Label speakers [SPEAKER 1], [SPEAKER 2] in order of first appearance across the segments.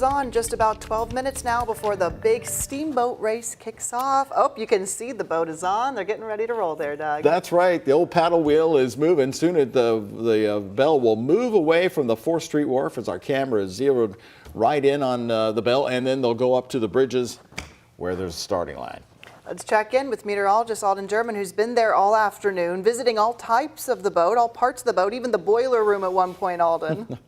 [SPEAKER 1] On just about 12 minutes now before the big steamboat race kicks off. Oh, you can see the boat is on. They're getting ready to roll there, Doug.
[SPEAKER 2] That's right. The old paddle wheel is moving. Soon the bell will move away from the 4th Street Wharf as our camera is zeroed right in on the bell, and then they'll go up to the bridges where there's a starting line.
[SPEAKER 1] Let's check in with meteorologist Alden German, who's been there all afternoon, visiting all types of the boat, all parts of the boat, even the boiler room at one point, Alden.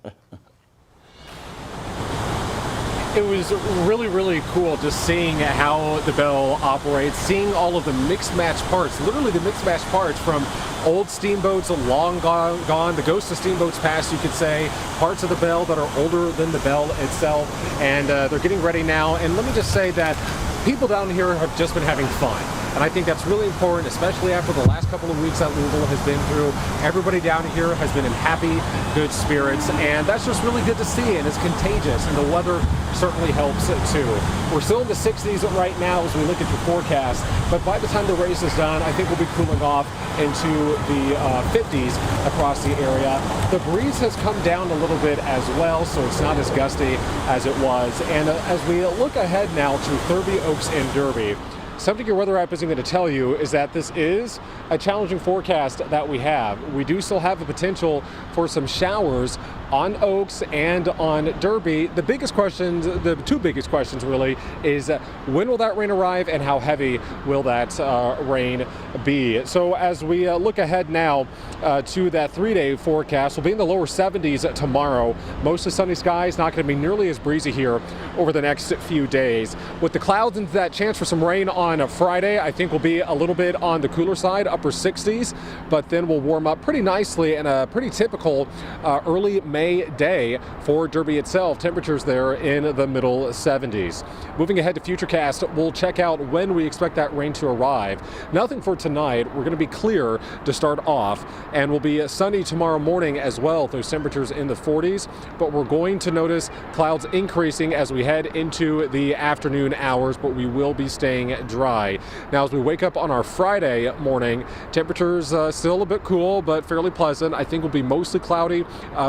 [SPEAKER 3] It was really, really cool just seeing how the bell operates, seeing all of the mixed match parts, literally the mixed match parts from old steamboats long gone, the ghost of steamboats past, you could say, parts of the bell that are older than the bell itself, and they're getting ready now. And let me just say that people down here have just been having fun. And I think that's really important, especially after the last couple of weeks that Louisville has been through. Everybody down here has been in happy, good spirits, and that's just really good to see, and it's contagious, and the weather certainly helps too. We're still in the 60s right now as we look at your forecast, but by the time the race is done, I think we'll be cooling off into the 50s across the area. The breeze has come down a little bit as well, so it's not as gusty as it was. And as we look ahead now to Thurby, Oaks, and Thurby, something your weather app isn't going to tell you is that this is a challenging forecast that we have. We do still have the potential for some showers on Oaks and on Thurby. The biggest questions, the two biggest questions really, is when will that rain arrive and how heavy will that rain be? So as we look ahead now to that 3-day forecast, we'll be in the lower 70s tomorrow. Mostly sunny skies, not going to be nearly as breezy here over the next few days. With the clouds and that chance for some rain on Friday, I think we'll be a little bit on the cooler side, upper 60s, but then we'll warm up pretty nicely and a pretty typical early May day for Thurby itself. Temperatures there in the middle 70s. Moving ahead to Futurecast, we'll check out when we expect that rain to arrive. Nothing for tonight. We're going to be clear to start off, and we'll be sunny tomorrow morning as well, those temperatures in the 40s, but we're going to notice clouds increasing as we head into the afternoon hours, but we will be staying dry. Now, as we wake up on our Friday morning, temperatures still a bit cool, but fairly pleasant. I think will be mostly cloudy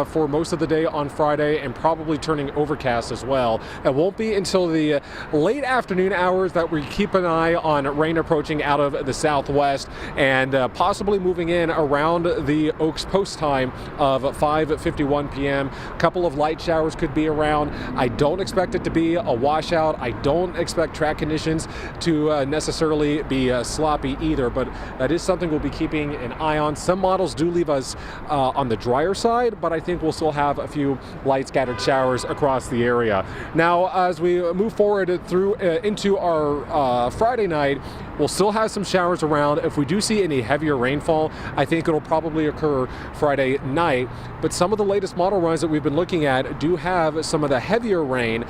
[SPEAKER 3] for most of the day on Friday, and probably turning overcast as well. It won't be until the late afternoon hours that we keep an eye on rain approaching out of the southwest and possibly moving in around the Oaks post time of 5:51 p.m. A couple of light showers could be around. I don't expect it to be a washout. I don't expect track conditions to necessarily be sloppy either, but that is something we'll be keeping an eye on. Some models do leave us on the drier side, but I think we'll still have a few light scattered showers across the area. Now, as we move forward through into our Friday night, we'll still have some showers around. If we do see any heavier rainfall, I think it'll probably occur Friday night. But some of the latest model runs that we've been looking at do have some of the heavier rain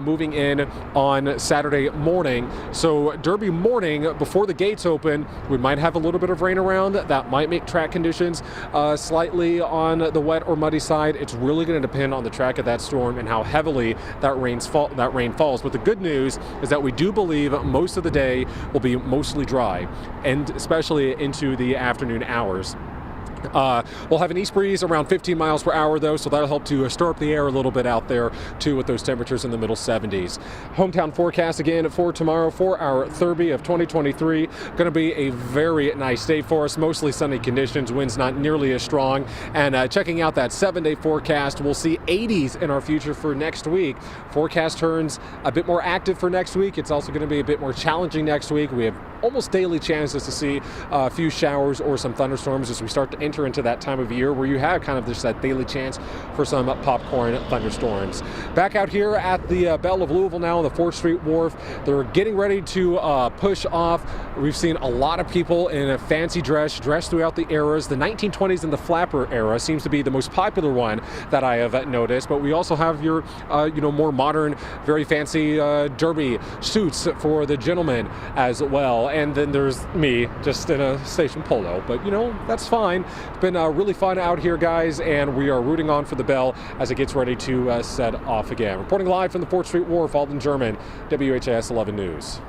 [SPEAKER 3] moving in on Saturday morning. So Thurby morning, before the gates open, we might have a little bit of rain around. That might make track conditions slightly on the wet or muddy side. It's really going to depend on the track of that storm and how heavily that rain falls. But the good news is that we do believe most of the day will be mostly dry, and especially into the afternoon hours. We'll have an east breeze around 15 miles per hour though, so that'll help to stir up the air a little bit out there too with those temperatures in the middle 70s. Hometown forecast again for tomorrow for our Thurby of 2023. Going to be a very nice day for us, mostly sunny conditions, winds not nearly as strong. And checking out that 7-day forecast, we'll see 80s in our future for next week. Forecast turns a bit more active for next week. It's also going to be a bit more challenging next week. We have almost daily chances to see a few showers or some thunderstorms as we start to enter into that time of year where you have kind of just that daily chance for some popcorn thunderstorms. Back out here at the Belle of Louisville now on the 4th Street Wharf, they're getting ready to push off. We've seen a lot of people in a fancy dressed throughout the eras. The 1920s and the flapper era seems to be the most popular one that I have noticed, but we also have your more modern, very fancy derby suits for the gentlemen as well. And then there's me just in a station polo, but that's fine. It's been really fun out here, guys, and we are rooting on for the Bell as it gets ready to set off again. Reporting live from the 4th Street Wharf, Alden German, WHAS 11 News.